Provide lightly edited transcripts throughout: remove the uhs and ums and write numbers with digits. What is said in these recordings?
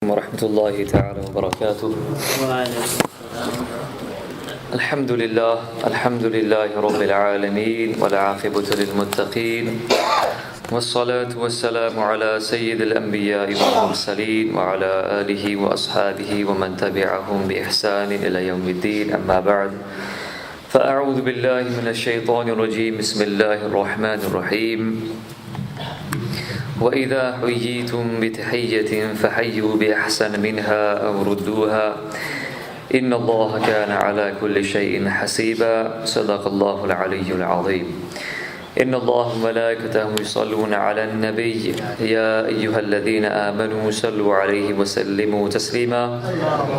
ورحمة الله تعالى وبركاته. الحمد لله رب العالمين والعاقبة للمتقين والصلاة والسلام على سيد الأنبياء والمرسلين وعلى آله وأصحابه ومن تبعهم بإحسان إلى يوم الدين. أما بعد، فأعوذ بالله من الشيطان الرجيم. بسم الله الرحمن الرحيم. وإذا حييتم بتحية فحيوا بأحسن منها أو ردوها إن الله كان على كل شيء حسيبا. صدق الله العلي العظيم. إن الله وملائكته يصلون على النبي يا أيها الذين آمنوا صلوا عليه وسلموا تسليما.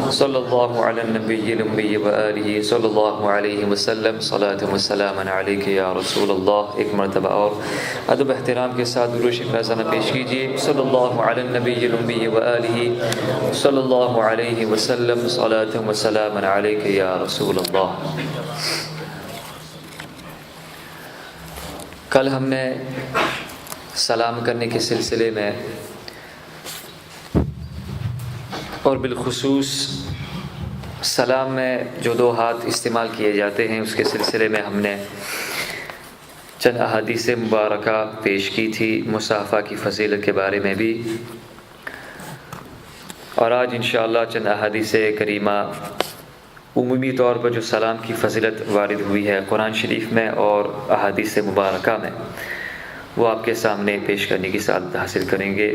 صلى الله على النبي الأمي وآله صلى الله عليه وسلم. صلاة وسلاما عليك या रसूल अल्लाह। एक मरतबा और अदब एहतराम के साथ दुरूद शरीफ नज़राना पेश कीजिए। सल्लल्लाहु अला नबी उम्मी व आलिहि सल्लल्लाहु अलैहि वसल्लम। सलात व सलामन अलैका या रसूल अल्लाह। कल हमने सलाम करने के सिलसिले में और बिलखुसूस सलाम में जो दो हाथ इस्तेमाल किए जाते हैं उसके सिलसिले में हमने चंद अहादीस मुबारका पेश की थी, मुसाफ़ा की फ़ज़ीलत के बारे में भी। और आज इंशाअल्लाह चंद अहादीस करीमा उमूमी तौर पर जो सलाम की फ़ज़ीलत वारिद हुई है कुरान शरीफ में और अहादीस मुबारका में, वो आपके सामने पेश करने की सआदत हासिल करेंगे,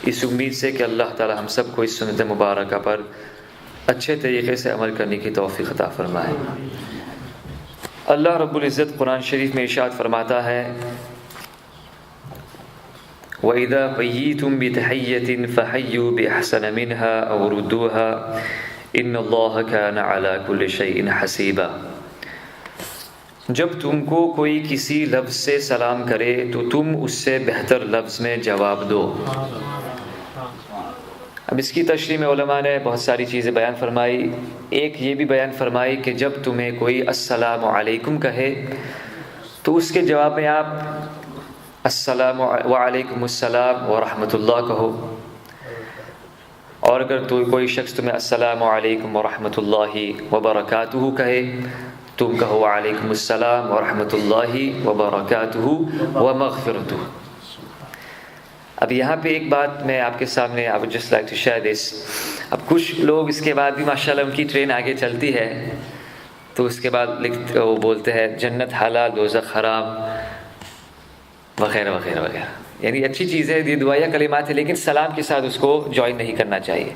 इस उम्मीद से कि अल्लाह ताला हम सब को इस सुन्नत मुबारका पर अच्छे तरीक़े से अमल करने की तौफ़ीक़ अता फ़रमाए। अल्लाह रब्बुल इज़्ज़त कुरान शरीफ में इरशाद फ़रमाता है, वइज़ा हुय्यितुम बितहिय्यतिन फ़हय्यू बिअहसन मिन्हा औ रुद्दूहा इन्नल्लाह कान अला कुल्लि शैइन हसीबा। जब तुमको कोई किसी लफ्ज़ से सलाम करे तो तुम उससे बेहतर लफ्ज़ में जवाब दो। अब इसकी तशरीह में उलमा ने बहुत सारी चीज़ें बयान फरमाई। एक ये भी बयान फरमाई कि जब तुम्हें कोई अस्सलामु अलैकुम कहे तो उसके जवाब में आप अस्सलामु व अलैकुमुस्सलाम व रहमतुल्लाह कहो, और अगर तो कोई शख्स तुम्हें अस्सलामु अलैकुम व रहमतुल्लाहि व बरकातुहू कहे, तुम कहो अलैकुमुस्सलाम व रहमतुल्लाहि व बरकातुहू व मग़फ़िरतुहू। अब यहाँ पे एक बात मैं आपके सामने I would just like to share this. अब कुछ लोग इसके बाद भी माशाल्लाह उनकी ट्रेन आगे चलती है, तो उसके बाद वो बोलते हैं जन्नत हलाल दोज़ख हराम वग़ैरह वग़ैरह वग़ैरह। यानी अच्छी चीज़ है, ये दुआया कलिमात है, लेकिन सलाम के साथ उसको जॉइन नहीं करना चाहिए,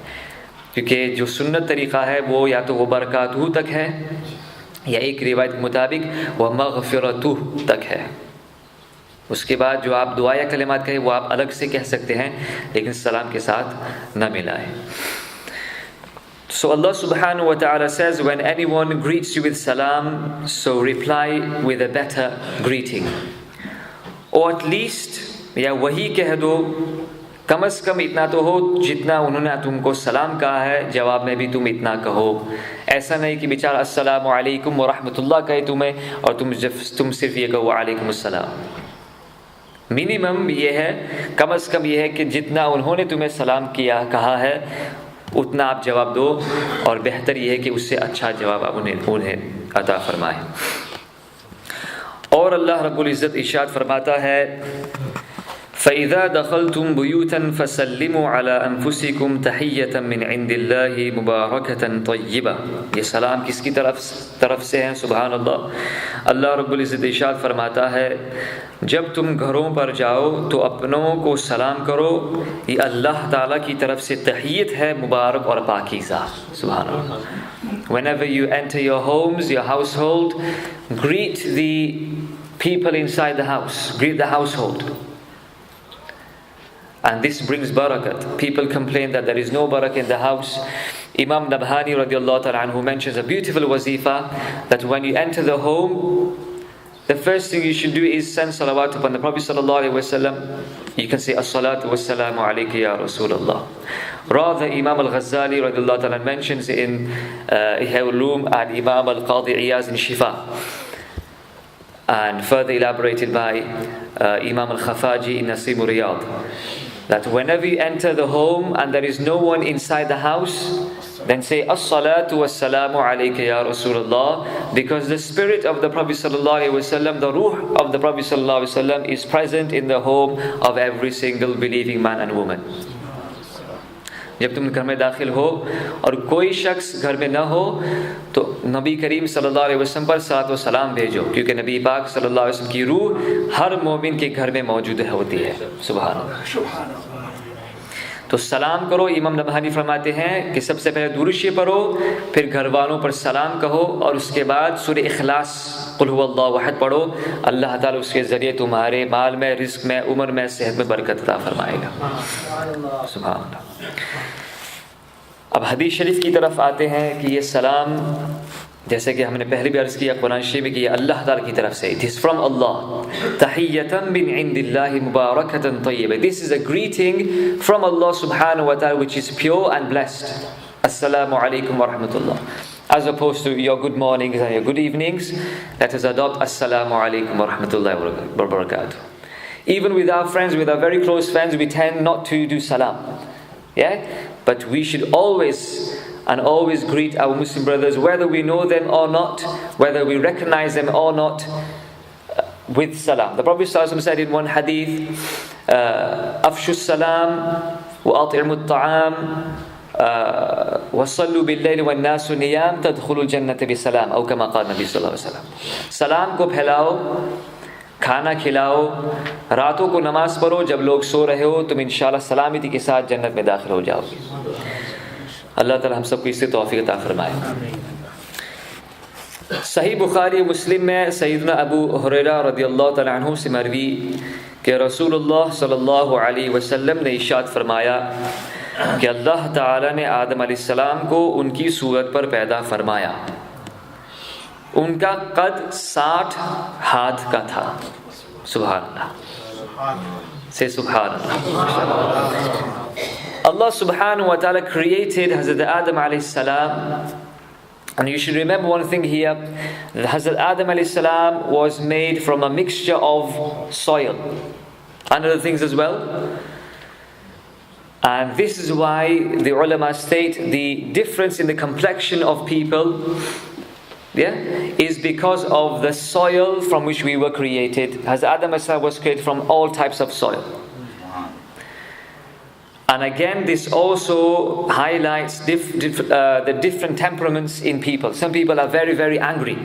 क्योंकि जो सुन्नत तरीक़ा है वो या तो वो बरकातहू तक है या एक रिवायत के मुताबिक वह मग़फ़िरतुहू तक है। उसके बाद जो आप दुआया कलिमात कहें वो आप अलग से कह सकते हैं, लेकिन सलाम के साथ न मिलाएं। So Allah subhanahu wa ta'ala says, when anyone greets you with salam, so reply with a better greeting, or at least या वही कह दो, कम से कम इतना तो हो जितना उन्होंने तुमको सलाम कहा है, जवाब में भी तुम इतना कहो। ऐसा नहीं कि बेचारा अस्सलामु अलैकुम व रहमतुल्लाह कहे तुम्हें और तुम सिर्फ ये कहो अलैकुमुस्सलाम। मिनिमम ये है, कम से कम ये है कि जितना उन्होंने तुम्हें सलाम किया कहा है उतना आप जवाब दो, और बेहतर ये है कि उससे अच्छा जवाब आप उन्हें अता फरमाएं। और अल्लाह रब्बुल इज़्ज़त इरशाद फरमाता है, फ़इज़ा दख़लतुम बुयूतन फ़सल्लिमू अला अनफुसिकुम तहिय्यतन मिन इंदिल्लाहि मुबारकतन तय्यिबा। ये सलाम किसकी तरफ से है? सुभान अल्लाह। अल्लाह रब्बुल इज़्ज़त इरशाद फरमाता है, जब तुम घरों पर जाओ तो अपनों को सलाम करो, ये अल्लाह ताला की तरफ से तहियत है, मुबारक और पाकीज़ा। सुभान अल्लाह। Whenever you enter your homes, your household, greet the people inside the house, greet the household. And this brings barakat. People complain that there is no barakah in the house. Imam Nabhani radiallahu ta'ala anhu mentions a beautiful wazifa that when you enter the home, the first thing you should do is send salawat upon the Prophet sallallahu alaihi wasallam. You can say as-salatu was-salamu alayka ya Rasulullah. Rather, Imam al-Ghazali radiallahu ta'ala mentions in Ihya al-Ulum and Imam al-Qadi Iyaz in Shifa, and further elaborated by Imam al-Khafaji in Nasim al-Riyad, that whenever you enter the home and there is no one inside the house, then say as-salatu was-salamu alayka ya Rasulullah, because the spirit of the Prophet sallallahu alaihi wasallam, the ruh of the Prophet sallallahu alaihi wasallam is present in the home of every single believing man and woman. जब तुम घर में दाखिल हो और कोई शख्स घर में ना हो तो नबी करीम सल्लल्लाहु अलैहि वसल्लम पर सलात व सलाम भेजो, क्योंकि नबी पाक सल्लल्लाहु अलैहि वसल्लम की रूह हर मोमिन के घर में मौजूद होती है। सुभान अल्लाह। तो सलाम करो। इमाम नबहानी फरमाते हैं कि सबसे पहले दुरूद पढ़ो, फिर घर वालों पर सलाम कहो और उसके बाद सूरह इखलास कुल हुवल्लाहु अहद पढ़ो। अल्लाह ताला उसके ज़रिए तुम्हारे माल में, रिस्क में, उम्र में, सेहत में बरकत अता फरमाएगा। सुभान अल्लाह। अब हदीस शरीफ की तरफ आते हैं कि ये सलाम, जैसे कि हमने पहले भी अर्ज़ किया कुरान शरीफ में कि अल्लाह ताला की तरफ से, इट इज़ फ्रॉम अल्लाह, तहियतन मिन इंदिल्लाहि मुबारकतन तय्यबा, this is a greeting from Allah सुब्हानहु व तआला which is pure and blessed. अस्सलामु अलैकुम व रहमतुल्लाह, as opposed to your good mornings and your good evenings. Let us adopt assalamu alaikum wa rahmatullahi wa barakatuh. Even with our friends, with our very close friends, we tend not to do salam, but we should always greet our Muslim brothers, whether we know them or not, whether we recognize them or not, with salam. The Prophet ﷺ said in one hadith, afshu salam wa at'imu at-ta'am वसल्लु बिल्लैल वन्नासु नियाम तदखुलुल जन्नत बिसलाम औ कमा क़ाल नबी सल्लल्लाहु अलैहि वसल्लम। सलाम को फैलाओ, खाना खिलाओ, रातों को नमाज पढ़ो, जब लोग सो रहे हो तुम इंशाअल्लाह सलामती के साथ जन्नत में दाखिल हो जाओगे। अल्लाह ताला हम सबको इससे तौफीक अता फरमाए। सही बुखारी मुस्लिम में सैयदना अबू हुरैरा रदियल्लाहु तआला अन्हु से मरवी कि रसूलुल्लाह सल्लल्लाहु अलैहि वसल्लम ने इरशाद फरमाया कि अल्लाह ताला ने आदम अलैहिस्सलाम को उनकी सूरत पर पैदा फरमाया। उनका कद 60 हाथ का था। सुभान अल्लाह से सुभान अल्लाह। Allah subhanahu wa ta'ala created Hazrat Adam alayhi salam, and you should remember one thing here, that Hazrat Adam alayhi salam was made from a mixture of soil and other things as well. And this is why the ulama state the difference in the complexion of people is because of the soil from which we were created. Hazrat Adam alayhi salam was created from all types of soil. And again, this also highlights the different temperaments in people. Some people are very, very angry.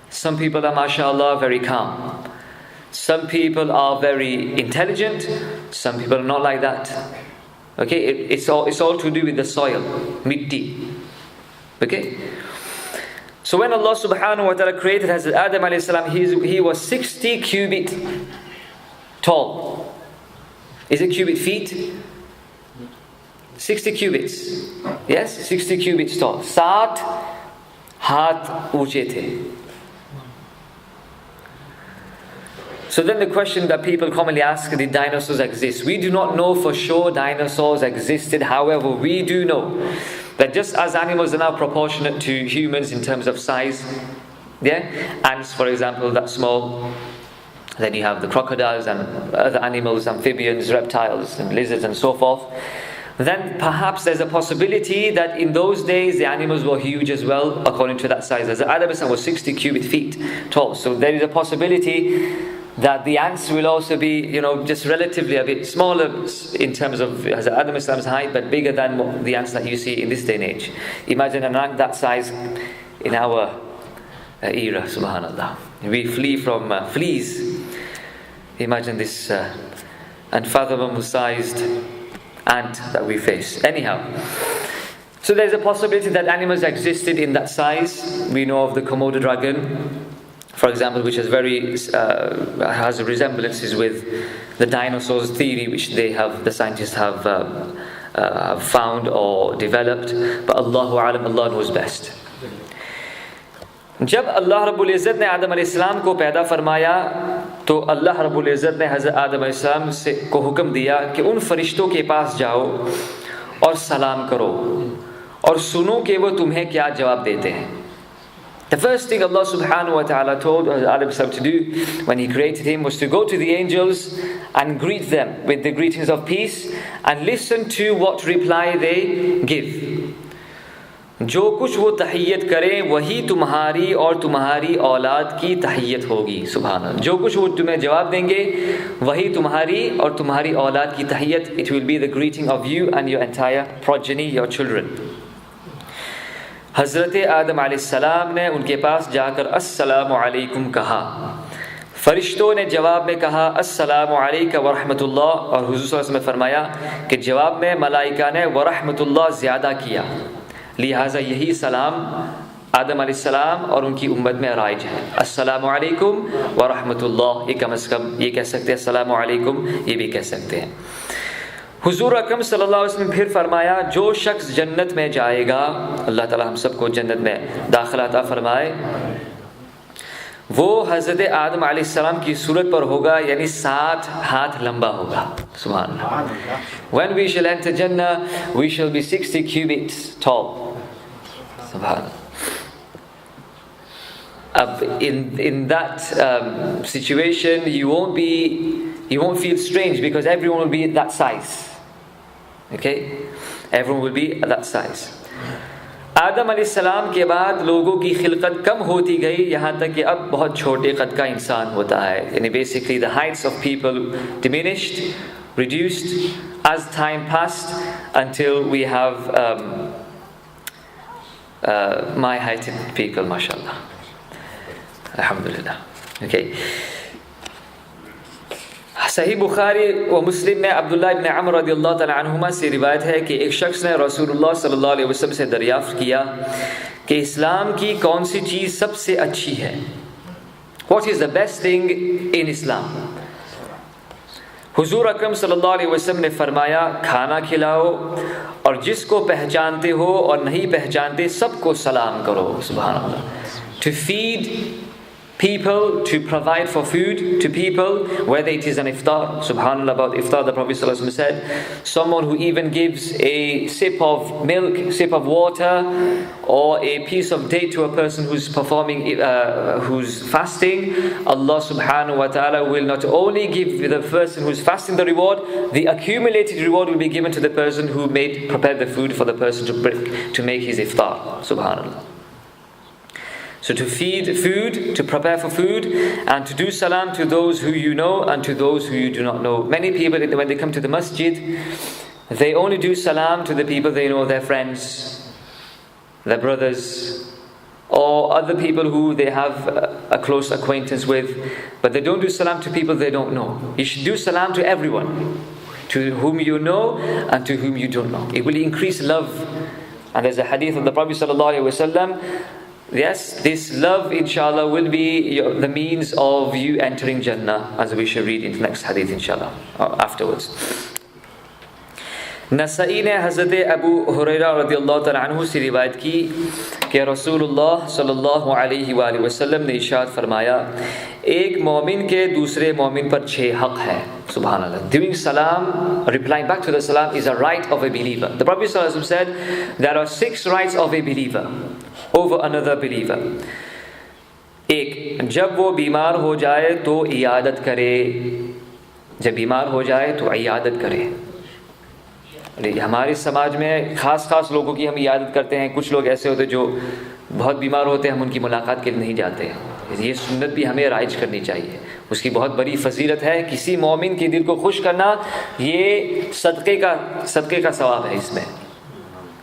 Some people are, mashallah, very calm. Some people are very intelligent. Some people are not like that. Okay, it's all to do with the soil, mitti. Okay. So when Allah subhanahu wa ta'ala created Hazrat Adam alayhi salam, he was 60 cubit tall. Is it cubit feet? 60 cubits. Yes, 60 cubits tall. 60 हाथ ऊंचे थे. So then the question that people commonly ask, did dinosaurs exist? We do not know for sure dinosaurs existed. However, we do know that just as animals are now proportionate to humans in terms of size, ants, for example, that small. Then you have the crocodiles and other animals, amphibians, reptiles and lizards and so forth. Then perhaps there's a possibility that in those days the animals were huge as well, according to that size. As Adam was 60 cubic feet tall. So there is a possibility that the ants will also be, just relatively a bit smaller in terms of Adam's height, but bigger than the ants that you see in this day and age. Imagine an ant that size in our era, subhanallah. We flee from fleas. Imagine this unfathomable sized ant that we face. Anyhow, so there's a possibility that animals existed in that size. We know of the Komodo dragon, for example, which has has resemblances with the dinosaurs theory, which the scientists have found or developed. But Allahu Alam, Allah knows best. जब अल्लाह रब्बुल इज़्ज़त ने आदम अलैहिस्सलाम को पैदा फरमाया तो अल्लाह रब्बुल इज़्ज़त ने हज़रत आदम अलैहिस्सलाम को हुक्म दिया कि उन फरिश्तों के पास जाओ और सलाम करो और सुनो कि वो तुम्हें क्या जवाब देते हैं. The first thing Allah subhanahu wa ta'ala told Adam to do when He created him was to go to the angels and greet them with the greetings of peace and listen to what reply they give. जो कुछ वो तहियत करें वही तुम्हारी और तुम्हारी औलाद की तहियत होगी. सुभान अल्लाह. जो कुछ वो तुम्हें जवाब देंगे वही तुम्हारी और तुम्हारी औलाद की तहियत. It will be the greeting of you and your entire progeny, your children. हज़रत आदम अलैहिस्सलाम ने उनके पास जाकर अस्सलामु अलैकुम कहा. फरिश्तों ने जवाब में कहा अस्सलामु अलैका व रहमतुल्लाह. और हुज़ूर सल्लल्लाहु अलैहि वसल्लम ने फरमाया कि जवाब में मलाइका ने व रहमतुल्लाह ज़्यादा किया, लिहाजा यही सलाम आदम अलैहिस्सलाम और उनकी उम्मत में राइज है. अस्सलामु अलैकुम व रहमतुल्लाह. ये कम से कम ये कह सकते हैं, अस्सलामु अलैकुम ये भी कह सकते हैं. हुजूर अकरम सल्लल्लाहु अलैहि वसल्लम फिर फरमाया, जो शख्स जन्नत में जाएगा, अल्लाह ताला हम सबको जन्नत में दाखिला अता फरमाए, वो हज़रत आदम अलैहिस्सलाम की सूरत पर होगा, यानी 7 हाथ लंबा होगा. सुभान अल्लाह. When we shall enter Jannah, we shall be 60 cubits tall. Subhanallah. In that situation, you won't feel strange because everyone will be that size. Okay, everyone will be that size. आदम अलैहिस्सलाम के बाद लोगों की खिलकत कम होती गई, यहाँ तक कि अब बहुत छोटे कद का इंसान होता है. यानी basically the heights of people diminished, reduced as time passed until we have my heighted people, mashallah. Alhamdulillah. Okay. सही बुखारी व मुस्लिम में अब्दुल्लाह इब्न अमर रदियल्लाहु तआला अन्हुमा से रिवायत है कि एक शख्स ने रसूलुल्लाह सल्लल्लाहु अलैहि वसल्लम से दरियाफ्त किया कि इस्लाम की कौन सी चीज़ सबसे अच्छी है. What is the best thing in Islam? हुजूर अकरम सल्लल्लाहु अलैहि वसल्लम ने फरमाया, खाना खिलाओ और जिसको पहचानते हो और नहीं पहचानते सबको सलाम करो. सुभान अल्लाह. To feed people, to provide for food to people, whether it is an iftar. Subhanallah, about iftar, the Prophet ﷺ said, someone who even gives a sip of milk, sip of water, or a piece of date to a person who's performing, who's fasting, Allah subhanahu wa ta'ala will not only give the person who's fasting the reward, the accumulated reward will be given to the person who prepared the food for the person to make his iftar. Subhanallah. So to feed food, to prepare for food, and to do salam to those who you know and to those who you do not know. Many people, when they come to the masjid, they only do salam to the people they know, their friends, their brothers, or other people who they have a close acquaintance with, but they don't do salam to people they don't know. You should do salam to everyone, to whom you know and to whom you don't know. It will increase love. And there's a hadith of the Prophet ﷺ. Yes, this love, inshallah, will be the means of you entering Jannah, as we shall read in the next hadith, inshallah, afterwards. नसाई ने हज़रत अबू हुरैरा रदियल्लाहु तआला अन्हु से रिवायत की कि रसूलुल्लाह सल्लल्लाहु अलैहि वसल्लम ने इरशाद फरमाया, एक मोमिन के दूसरे मोमिन पर 6 हक़ है. सुभान अल्लाह. Doing salam, replying back to the salam, is a right of a believer. The Prophet ﷺ said there are 6 rights of a believer over another believer. एक, जब वो बीमार हो जाए तो इयादत करे. जब बीमार हो जाए तो इयादत करे. हमारे समाज में खास लोगों की हम इयादत करते हैं. कुछ लोग ऐसे होते हैं जो बहुत बीमार होते हैं, हम उनकी मुलाकात के लिए नहीं जाते हैं. ये सुन्नत भी हमें राइज करनी चाहिए. उसकी बहुत बड़ी फजीलत है. किसी मोमिन के दिल को खुश करना, ये सदक़े का सवाब है इसमें.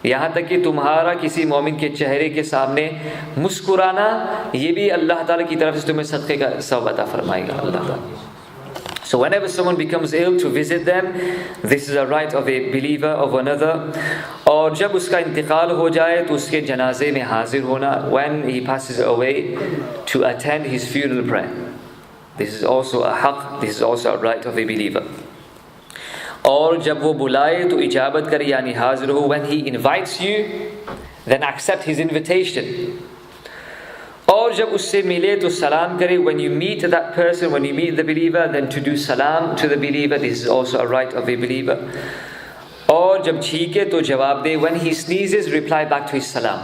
यहाँ तक कि तुम्हारा किसी मोमिन के चेहरे के सामने मुस्कुराना, ये भी अल्लाह ताला की तरफ से तुम्हें सदक़े का सवाब अता फरमाएगा अल्लाह ताला. So whenever someone becomes ill, to visit them, this is a right of a believer of another. और जब उसका इंतकाल हो जाए तो उसके जनाजे में हाजिर होना, when he passes away, to attend his funeral prayer. This is also a haq, this is also a right of a believer. और जब वो बुलाए तो इजाबत करे, यानी हाजिर हो. When he invites you, then accept his invitation. और जब उससे मिले तो सलाम करे. When you meet that person, when you meet the believer, then to do salam to the believer. This is also a right of a believer. और जब छींके तो जवाब दे. When he sneezes, reply back to his salam.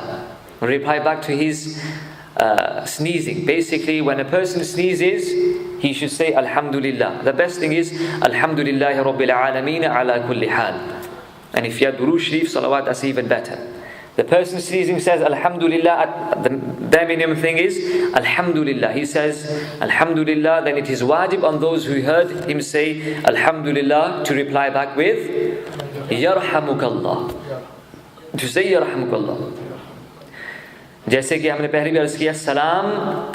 Reply back to his sneezing. Basically, when a person sneezes, he should say Alhamdulillah. The best thing is Alhamdulillahi Rabbil Alameen ala kulli hal. And if you have Durood Sharif, salawat, that's even better. The person sneezing says Alhamdulillah. The bare minimum thing is Alhamdulillah. He says Alhamdulillah, then it is wajib on those who heard him say Alhamdulillah to reply back with Yarhamukallah. To say Yarhamukallah. जैसे कि हमने पहले भी अर्ज किया, सलाम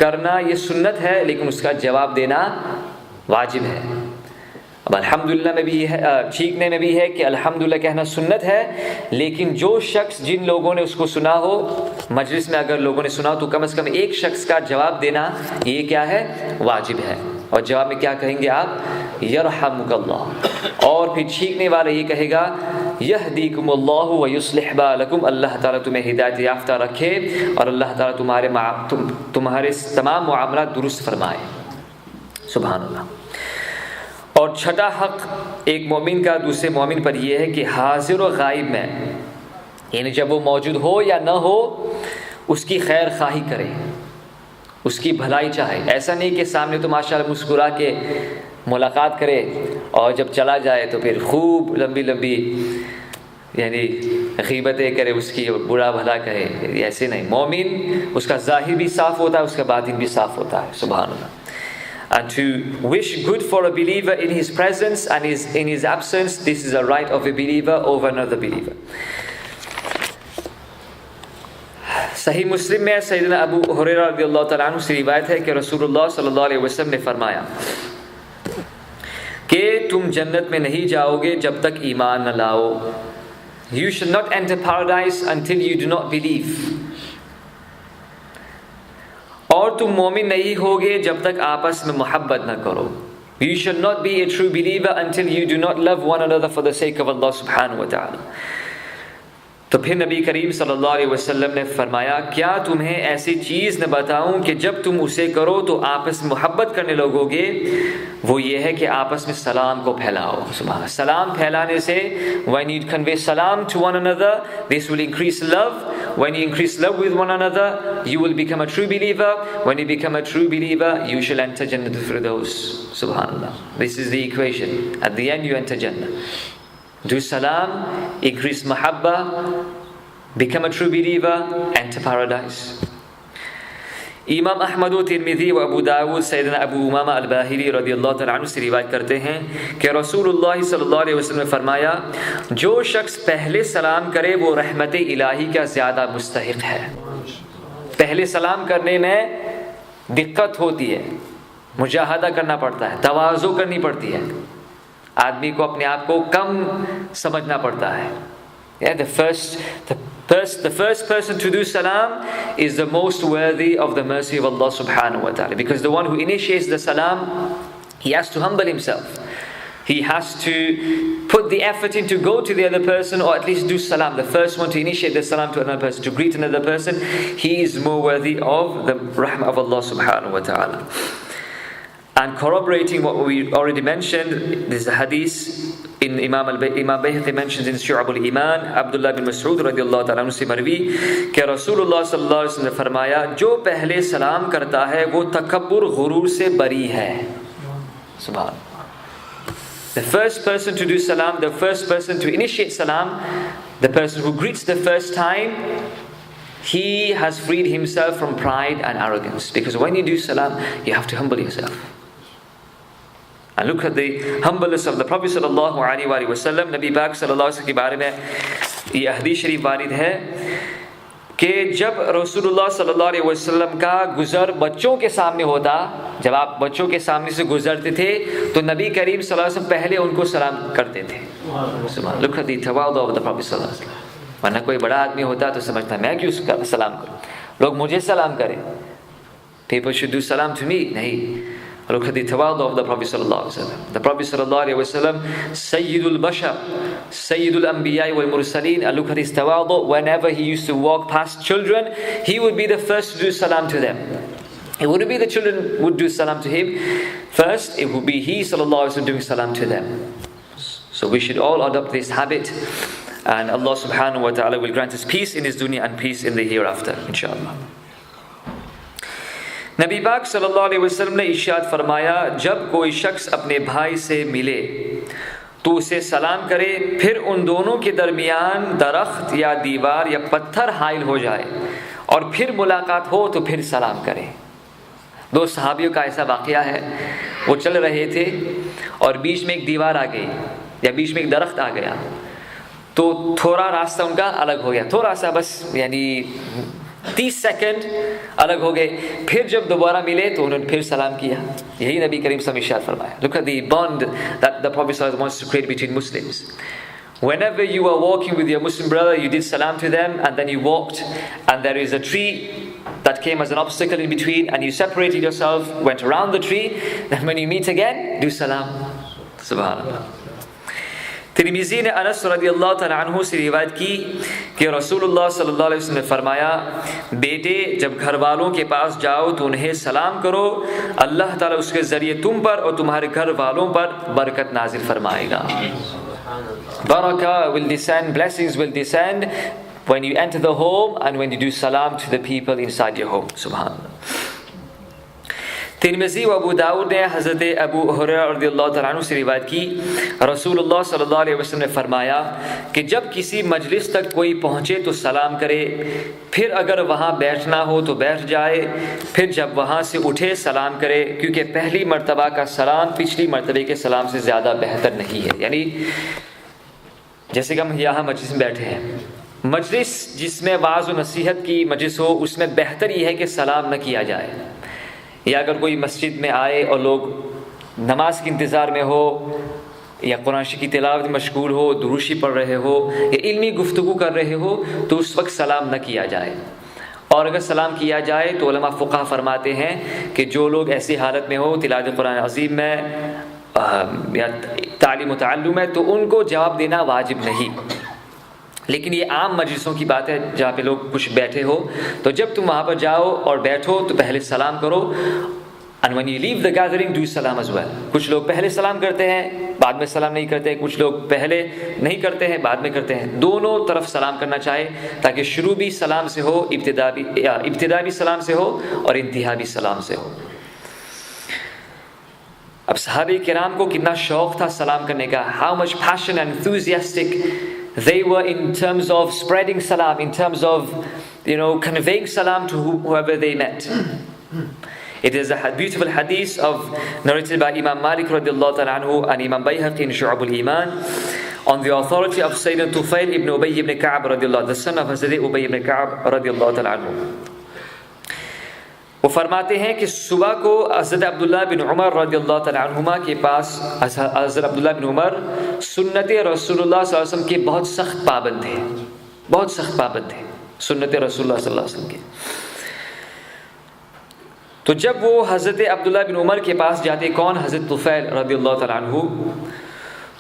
करना ये सुन्नत है, लेकिन उसका जवाब देना वाजिब है. अब अल्हम्दुलिल्लाह में भी है, छींकने में भी है कि अल्हम्दुलिल्लाह कहना सुन्नत है, लेकिन जो शख्स, जिन लोगों ने उसको सुना हो, मजलिस में अगर लोगों ने सुना हो, तो कम से कम एक शख्स का जवाब देना ये क्या है, वाजिब है. और जवाब में क्या कहेंगे आप, यरहमुकल्लाह. और फिर छींकने वाला ये कहेगा यहदीकुमुल्लाहु व युस्लिह बालकुम. अल्लाह ताला तुम्हें हिदायत याफ्ता रखे और अल्लाह ताला तुम्हारे तमाम मुआमलात दुरुस्त फरमाए. सुभान अल्लाह. और छठा हक एक मोमिन का दूसरे मोमिन पर यह है कि हाजिर और गायब में, यानी जब वो मौजूद हो या न हो, उसकी खैर खाही करे, उसकी भलाई चाहे. ऐसा नहीं कि सामने तो माशाअल्लाह मुस्कुरा के मुलाकात करे और जब चला जाए तो फिर खूब लंबी लंबी यानी गीबतें करे, उसकी बुरा भला कहे. ऐसे नहीं. मोमिन उसका ज़ाहिर भी साफ़ होता है, उसका बातिन भी साफ़ होता है. सुभान अल्लाह. And to wish good for a believer in his presence and in his absence, this is a right of a believer over another believer. सही मुस्लिम में सैयदना अबू हुरैरा रज़ियल्लाहु तआला अन्हु से रिवायत है कि रसूलुल्लाह सल्लल्लाहु अलैहि वसल्लम ने फरमाया कि तुम जन्नत में नहीं जाओगे जब तक ईमान न लाओ. You should not enter paradise until you do not believe. और तुम मोमिन नहीं होगे जब तक आपस में मोहब्बत न करो. You should not be a true believer until you do not love one another for the sake of Allah subhanahu wa ta'ala. तो फिर नबी करीम सल्लल्लाहु अलैहि वसल्लम ने फरमाया, क्या तुम्हें ऐसी चीज़ न बताऊं कि जब तुम उसे करो तो आपस में मोहब्बत करने लगोगे. वो ये है कि आपस में सलाम को फैलाओ. सुभान. सलाम फैलाने से, when you convey salam to one another, this will increase love. When you increase love with one another, you will become a true believer. When you become a true believer, you shall enter Jannatul Firdaus. Subhanallah. This is the equation. At the end you enter Jannah. Do salam, increase mahabba, become a true believer, enter paradise. इमाम अहमद व Tirmidhi व अबू दाऊद सैयदना Abu Umama अल-बाहिली रज़ियल्लाहु तआला अन्हु से रिवायत करते हैं कि रसूलुल्लाह सल्लल्लाहु अलैहि वसल्लम ने फरमाया, जो शख्स पहले सलाम करे वो रहमत इलाही का ज़्यादा मुस्तहिक़ है. पहले सलाम करने में दिक्कत होती है, मुजाहदा करना पड़ता है, तवाज़ु करनी पड़ती है, आदमी को अपने आप को कम समझना पड़ता है. The first person to do salam is the most worthy of the mercy of Allah subhanahu wa ta'ala, because the one who initiates the salam, he has to humble himself. He has to put the effort in to go to the other person, or at least do salam. The first one to initiate the salam to another person, to greet another person, he is more worthy of the rahmah of Allah subhanahu wa ta'ala. And corroborating what we already mentioned, there's a hadith in Imam Bayhaqi mentions in Shu'ab al-Iman, Abdullah bin Mas'ud radiyallahu ta'ala anhu se marwi कि रसूलुल्लाह सल्लल्लाहु अलैहि वसल्लम ने फरमाया, जो पहले सलाम करता है वो तकब्बुर गुरूर से बरी है. सुभान. The first person to do salam, the first person to initiate salam, the person who greets the first time, he has freed himself from pride and arrogance. Because when you do salam, you have to humble yourself. And look at the humbleness of the Prophet sallallahu alaihi wasallam. Nabi Pak sallallahu alaihi wasallam के बारे में ये हदीस शरीफ वारिद है कि जब रसूलुल्लाह सल्लल्लाहु अलैहि वसल्लम का गुज़र बच्चों के सामने होता, जब आप बच्चों के सामने से गुजरते थे तो नबी करीम सल्लल्लाहु अलैहि वसल्लम पहले उनको सलाम करते थे. Look at the tawadhu of the Prophet sallallahu alaihi wasallam. वरना कोई बड़ा आदमी होता तो समझता मैं क्यों उसका सलाम करूं, लोग मुझे सलाम करें, people should do salam to me. नहीं. Look at the tawadhu of the Prophet sallallahu alaihi wasallam. The Prophet sallallahu alaihi wasallam, Sayyidul Bashar, Sayyidul Anbiya wal Mursaleen. And look at his tawadhu. Whenever he used to walk past children, he would be the first to do salam to them. It wouldn't be the children would do salam to him first. It would be he sallallahu alaihi wasallam doing salam to them. So we should all adopt this habit, and Allah subhanahu wa ta'ala will grant us peace in this dunya and peace in the hereafter, inshallah. नबी पाक सल्लल्लाहु अलैहि वसल्लम ने इरशाद फरमाया, जब कोई शख्स अपने भाई से मिले तो उसे सलाम करे, फिर उन दोनों के दरमियान दरख्त या दीवार या पत्थर हाइल हो जाए और फिर मुलाकात हो तो फिर सलाम करे। दो सहाबियों का ऐसा वाक़या है, वो चल रहे थे और बीच में एक दीवार आ गई या बीच में एक दरख्त आ गया, तो थोड़ा रास्ता उनका अलग हो गया, थोड़ा सा बस यानी 30 सेकंड अलग हो गए। फिर जब दोबारा मिले तो उन्होंने फिर सलाम किया। यही नबी करीम सल्लल्लाहु अलैहि वसल्लम इरशाद फरमाया। Look at the bond that the Prophet ﷺ wants to create between Muslims. Whenever you are walking with your Muslim brother, you did salam to them, and then you walked, and there is a tree that came as an obstacle in between, and you separated yourself, went around the tree. Then when you meet again, do salam. Subhanallah. Tirmidhi ने अनस रज़ियल्लाहु तआला अन्हु से रिवायत की कि रसूलुल्लाह सल्लल्लाहु अलैहि वसल्लम ने फरमाया, बेटे जब घर वालों के पास जाओ तो उन्हें सलाम करो, अल्लाह ताला उसके ज़रिए तुम पर और तुम्हारे घर वालों पर बरकत नाजिल फरमाएगा। Barakah will descend, blessings will descend when you enter the home and when you do salam to the people inside your home. Subhanallah. Tirmidhi व अबू दाऊद ने हज़रत अबू हुरैरा रज़ियल्लाहु तआला अन्हु से रिवायत की, रसूलुल्लाह सल्लल्लाहु अलैहि वसल्लम ने फरमाया कि जब किसी मजलिस तक कोई पहुँचे तो सलाम करे, फिर अगर वहाँ बैठना हो तो बैठ जाए, फिर जब वहाँ से उठे सलाम करे, क्योंकि पहली मर्तबा का सलाम पिछली मर्तबे के सलाम से ज़्यादा बेहतर नहीं है। यानी जैसे कि हम यहाँ मजलिस में बैठे हैं, मजलिस जिसमें वाज़ व नसीहत की मजलिस हो, उसमें बेहतर यह है कि सलाम न किया जाए। या अगर कोई मस्जिद में आए और लोग नमाज के इंतज़ार में हो या कुरान की तिलावत में मशगूल हो, दुरूशी पढ़ रहे हो या इल्मी गुफ्तगू कर रहे हो, तो उस वक्त सलाम न किया जाए। और अगर सलाम किया जाए तो उलमा फ़ुक़हा फरमाते हैं कि जो लोग ऐसी हालत में हो, तिलावत कुरान अज़ीम में या तालीम व तअल्लुम में, तो उनको जवाब देना वाजिब नहीं। लेकिन ये आम मजलिसों की बात है जहाँ पे लोग कुछ बैठे हो, तो जब तुम वहाँ पर जाओ और बैठो तो पहले सलाम करो, and when you leave the gathering do salam as well. कुछ लोग पहले सलाम करते हैं, बाद में सलाम नहीं करते, कुछ लोग पहले नहीं करते हैं, बाद में करते हैं। दोनों तरफ सलाम करना चाहिए ताकि शुरू भी सलाम से हो, इब्तिदा भी सलाम से हो और इंतहा भी सलाम से हो। अब सहाबे किराम को कितना शौक था सलाम करने का, how much passion and enthusiastic they were in terms of spreading salam, in terms of conveying salam to whoever they met. It is a beautiful hadith narrated by Imam Malik radiallahu ta'ala anhu and Imam Bayhaqi in Shu'ab al-Iman on the authority of Sayyidina Tufail ibn Ubay ibn Ka'ab radiallahu, the son of Hazrat Ubay ibn Ka'ab radiallahu ta'ala anhu. वो फरमाते हैं कि सुबह को हज़रत अब्दुल्लाह बिन उमर रज़ियल्लाहु तआला अन्हुमा के पास, हज़रत अब्दुल्लाह बिन उमर सुन्नत रसूलुल्लाह सल्लल्लाहु अलैहि वसल्लम के बहुत सख्त पाबंद थे, बहुत सख्त पाबंद थे सुन्नत रसूलुल्लाह सल्लल्लाहु अलैहि वसल्लम के। तो जब वो हज़रत अब्दुल्लाह बिन उमर के पास जाते, कौन? हज़रत तुफ़ैल रज़ियल्लाहु तआला अन्हु।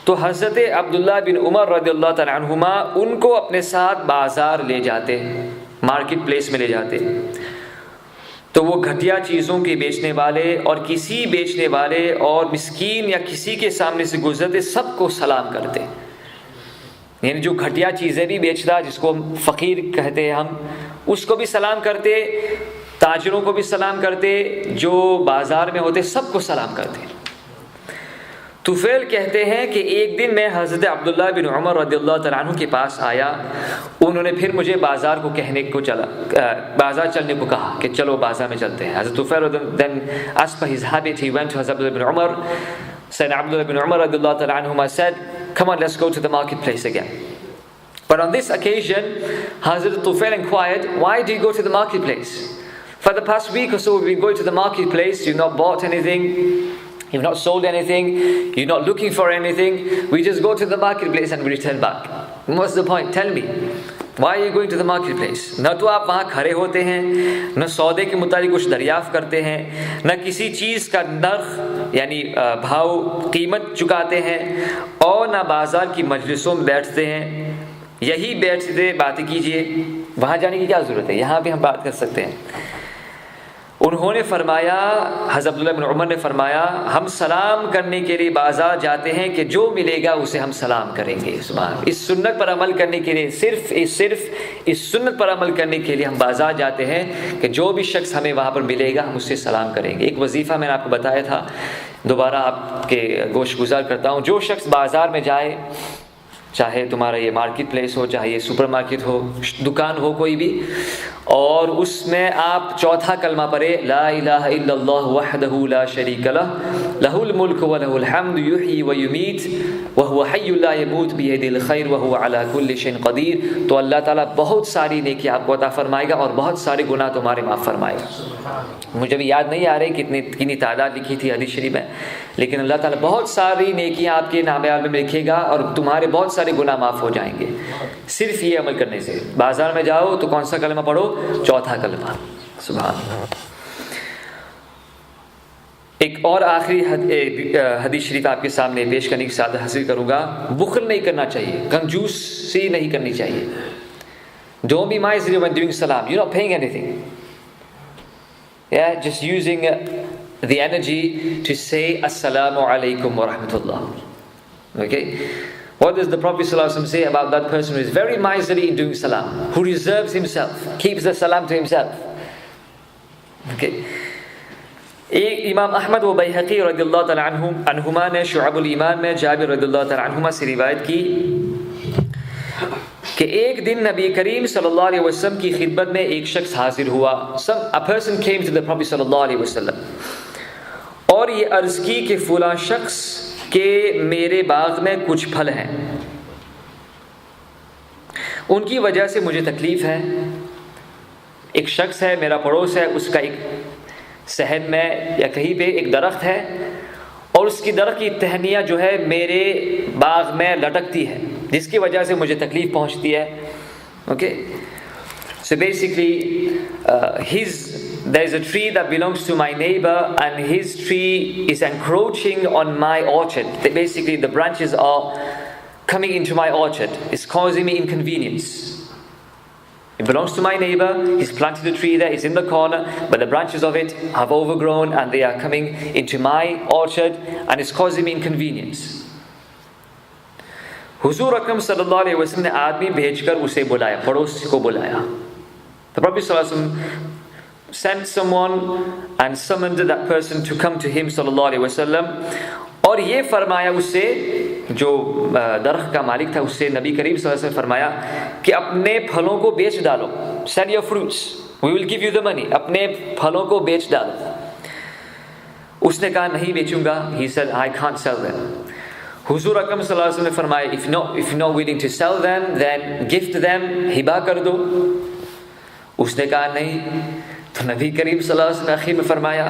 तो हज़रत अब्दुल्लाह बिन उमर रज़ियल्लाहु तआला अन्हुमा उनको अपने साथ बाज़ार ले जाते, मार्केट प्लेस में ले जाते। तो वो घटिया चीज़ों के बेचने वाले और किसी बेचने वाले और मिस्कीन या किसी के सामने से गुजरते सबको सलाम करते। यानी जो घटिया चीज़ें भी बेच रहा, जिसको फ़कीर कहते हैं हम, उसको भी सलाम करते, ताजरों को भी सलाम करते, जो बाज़ार में होते सबको सलाम करते। तुफ़ैल कहते हैं कि एक दिन मैं हज़रत अब्दुल्लाह बिन उमर रज़ियल्लाहु तआला अन्हु के पास आया, उन्होंने फिर मुझे बाज़ार को कहने को बाज़ार चलने को कहा कि चलो बाज़ार में चलते हैं। हज़रत Tufail then as per his habit he went to Hazrat Abdullah bin Umar. Said Abdullah bin Umar radiallahu ta'ala anhuma said, come on, let's go to the marketplace again. But on this occasion Hazrat Tuफ़ैl inquired, why do you go to the marketplace? For the past week or so we've been going to the marketplace, you've not bought anything, you've not sold anything, you're not looking for anything, we just go to the marketplace and we return back. What's the point? Tell me, why are you going to the marketplace? न तो आप वहाँ खड़े होते हैं, न सौदे के मुताबिक कुछ दरियाफ़्त करते हैं, न किसी चीज़ का नर्ख यानी भाव कीमत चुकाते हैं, और न बाज़ार की मजलिसों में बैठते हैं। यही बैठते बातें कीजिए, वहाँ जाने की क्या ज़रूरत है, यहाँ भी हम बात कर सकते हैं। उन्होंने फरमाया, हज़रत अब्दुल्लाह इब्न उमर ने फरमाया, हम सलाम करने के लिए बाज़ार जाते हैं कि जो मिलेगा उसे हम सलाम करेंगे। सुभान, इस सुन्नत पर अमल करने के लिए, सिर्फ इस सुन्नत पर अमल करने के लिए हम बाज़ार जाते हैं कि जो भी शख्स हमें वहाँ पर मिलेगा हम उससे सलाम करेंगे। एक वजीफ़ा मैंने आपको बताया था, दोबारा आपके गोश गुजार करता हूँ। जो शख्स बाज़ार में जाए, चाहे तुम्हारा ये मार्केट प्लेस हो, चाहे ये सुपर मार्केट हो, दुकान हो कोई भी, और उसमें आप चौथा कलमा पढ़े, ला इलाहा इल्लल्लाह वहदहू ला शरीका लह, लहुल मुल्क व लहुल हम्द युहयी व युमीत व हुवा हय्युन ला यमूत बियदिल खैर व हुवा अला कुल्लि शैइन कदीर, तो अल्लाह ताला बहुत सारी नेकी आपको अता फरमाएगा और बहुत सारे गुनाह तुम्हारे माफ़ फरमाएगा। मुझे भी याद नहीं आ रही कितनी तादाद लिखी थी हदीस शरीफ में, लेकिन अल्लाह ताला बहुत सारी नेकियां आपके नाम-ए-आल में लिखेगा और तुम्हारे बहुत सारे गुनाह माफ़ हो जाएंगे सिर्फ ये अमल करने से। बाजार में जाओ तो कौन सा कलमा पढ़ो? चौथा कलमा। सुभान। एक और आखिरी हदीस शरीफ आपके सामने पेश करने की सादत हासिल करूंगा। बुखल नहीं करना चाहिए, कंजूसी नहीं करनी चाहिए। Don't be miserly when doing salam. You're not paying anything. Yeah, just using the energy to say Assalamu alaikum wa rahmatullah. Okay? What does the Prophet ﷺ say about that person who is very miserly in doing salam, who reserves himself, keeps the salam to himself? Okay? इमाम अहमद व बैहक़ी रज़ियल्लाहु तआला अन्हुमा ने शुअबुल ईमान में जाबिर रज़ियल्लाहु तआला अन्हुमा से रिवायत की कि एक दिन नबी करीम सल्लल्लाहु अलैहि वसल्लम की खिदमत में एक शख्स हाजिर हुआ। A person came to the Prophet सल्लल्लाहु अलैहि वसल्लम और ये अर्ज़ की कि फुला शख्स के मेरे बाग में कुछ फल हैं, उनकी वजह से मुझे तकलीफ़ है। एक शख्स है, मेरा पड़ोस है, उसका एक सहन में या कहीं पे एक दरख्त है और उसकी दरख्त की टहनियाँ जो है मेरे बाग में लटकती है, जिसकी वजह से मुझे तकलीफ़ पहुँचती है। Okay, so basically there is a tree that belongs to my neighbor and his tree is encroaching on my orchard. Basically the branches are coming into my orchard. It's causing me inconvenience. It belongs to my neighbor, he's planted a tree there, it's in the corner, but the branches of it have overgrown and they are coming into my orchard and it's causing me inconvenience. हुजूर अकरम सल्लल्लाहु अलैहि वसल्लम ने आदमी भेजकर उसे बुलाया, पड़ोस को बुलाया। The Prophet sallallahu alaihi wasallam sent someone and summoned that person to come to him sallallahu alaihi wasallam और ये फरमाया उससे, जो दरख्त का मालिक था, उससे नबी करीम सल्लल्लाहु अलैहि वसल्लम फरमाया कि अपने फलों को बेच डालो, sell your fruits, we will give you the money, अपने फलों को बेच डालो। उसने कहा नहीं बेचूंगा, he said I can't sell them. हुजूर अकरम सल्लल्लाहु अलैहि वसल्लम ने फरमाया if you're not willing to sell them then gift them, Hiba कर दो। उसने कहा नहीं, तो नबी करीम सल्लल्लाहु अलैहि वसल्लम ने आखिर में फरमाया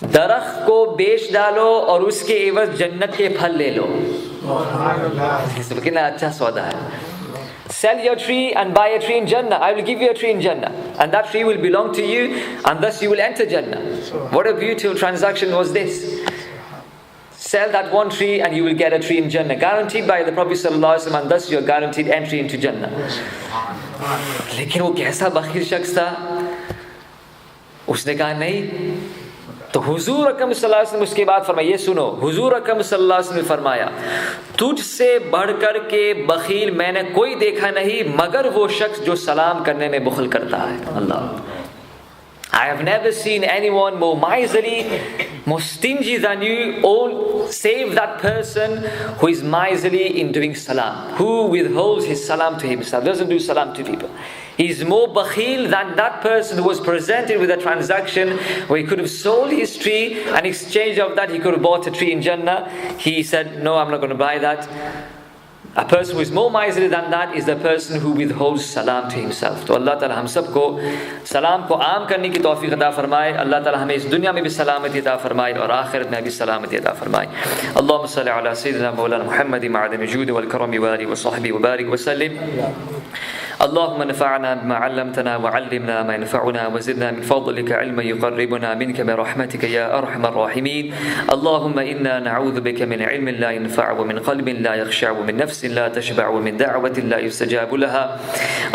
दरख्त को बेच डालो और उसके एवज जन्नत के फल ले लो। कितना अच्छा सौदा है। Sell your tree and buy a tree in Jannah. I will give you a tree in Jannah and that tree will belong to you and thus you will enter Jannah. What a beautiful transaction was this. Sell that one tree and you will get a tree in Jannah, guaranteed by the Prophet sallallahu alaihi wasallam, and thus you are guaranteed entry into Jannah. लेकिन वो कैसा बखील शख्स था, उसने कहा नहीं। तो हुजूर अकरम सल्लल्लाहु अलैहि वसल्लम उसके बाद फरमाया, ये सुनो, हुजूर अकरम सल्लल्लाहु अलैहि वसल्लम ने फरमाया तुझसे बढ़कर के बखील मैंने कोई देखा नहीं मगर वो शख्स जो सलाम करने में बुखल करता है। अल्लाह, I have never seen anyone more miserly, more stingy than you, all save that person who is miserly in doing salam, who withholds his salam to himself, doesn't do salam to people. He is more bakhil than that person who was presented with a transaction where he could have sold his tree and in exchange of that he could have bought a tree in Jannah. He said, no, I'm not going to buy that. A person who is more miserly than that is the person who withholds salam to himself. तो अल्लाह ताला हम सबको सलाम को आम करने की तौफीक अता फरमाए। अल्लाह ताला हमें इस दुनिया में भी सलामती अता फरमाए और आखिरत में भी सलामती अता फरमाए। अल्लाहुम्मा सल्लि अला सय्यिदिना मौलाना मुहम्मद मअदन जुद वल करम व आलिहि व सहबिहि व बारिक व सल्लिम। اللهم انفعنا بما علمتنا وعلمنا ما ينفعنا وزدنا من فضلك علما يقربنا منك برحمتك يا أرحم الراحمين. اللهم إنا نعوذ بك من علم لا ينفع ومن قلب لا يخشع ومن نفس لا تشبع ومن دعوة لا يستجاب لها.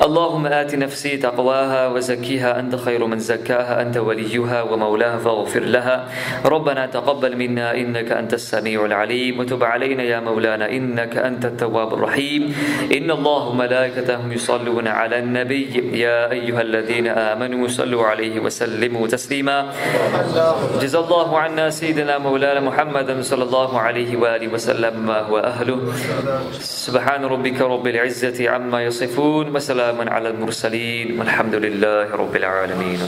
اللهم آت نفسي تقواها وزكيها أنت خير من زكاها أنت وليها ومولاها فاغفر لها. ربنا تقبل منا إنك أنت السميع العليم وتب علينا يا مولانا إنك أنت التواب الرحيم. إن الله وملائكته يصلون على النبي يا أيها الذين آمنوا صلوا عليه وسلموا تسليما. جزا الله عنا سيدنا مولانا محمد صلى الله عليه وآله وسلم ما هو أهله. سبحان ربك رب العزة عما يصفون وسلام على المرسلين والحمد لله رب العالمين.